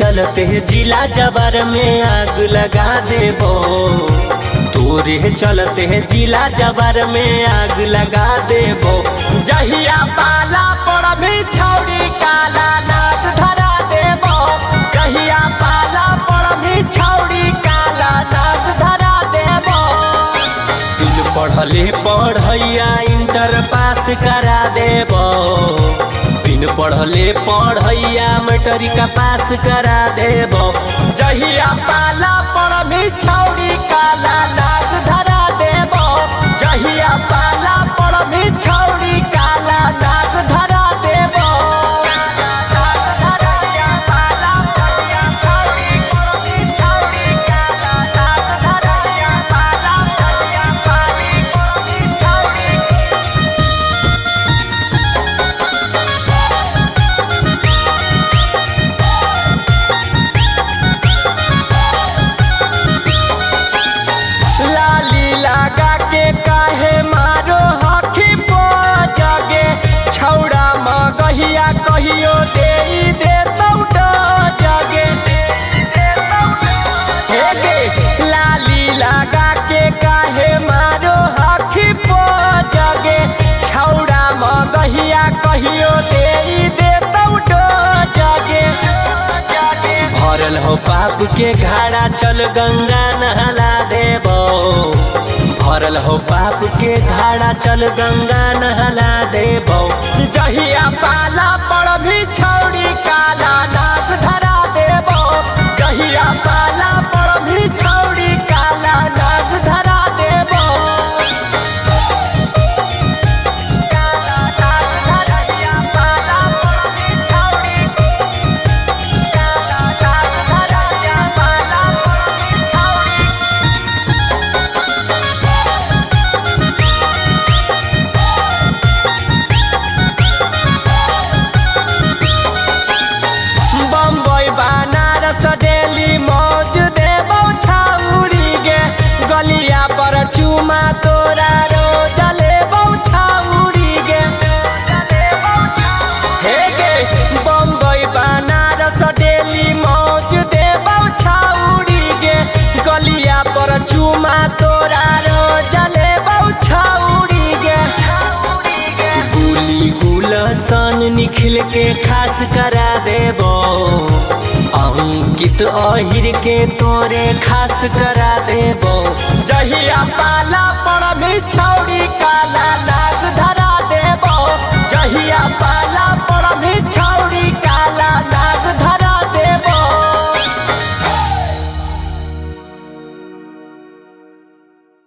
चलते जिला जबर में आग लगा देबो। तोरे चलते जिला जबर में आग लगा देबो। जहिया पाला पर भी छौड़ी काला नाग धरा देबो। जहिया पाला पर भी छौड़ी काला नाग धरा देबो। बिन पढ़ले पढ़ैया इंटर पास करा देबो। बिन पढ़ले पढ़ैया मैट्रिक पास करा देबो। जहिया पाला पर भी छौड़ी काला नाग धरा देबो। जहिया पाला पर भी छौड़ी काला नाग धरा देबो। लगा के काहे मारो हखी पो जगे। छौड़ा मगहिया कहियो दे देतौ जगे। हे गे लाली लगा के काहे मारो हखी पो जगे। छौड़ा मगहिया कहियो दे देतौ जगे। भरल हो पाप के घाड़ा चल गंगा नहला देबो। भरल हो पाप के घाड़ा चल गंगा नहला देबो। जहिया पाला पर भी छौड़ी काला नाग धरा देबो। जहिया पाला पर भी छौड़ी काला नाग धरा देबो। डेली मौज देबो छौड़ी गे। गलिया पर चुमा तोरा रोज लेबो छौड़ी गे। हे गे बम्बई बनारस डेली मौज देबो छौड़ी गे। गलिया पर चुमा तोरा रोज लेबो छौड़ी गे। गुली गुलशन निखिल के खास करा देबो। अंकित अहिर के तोरे खास करा देबो। जहिया पाला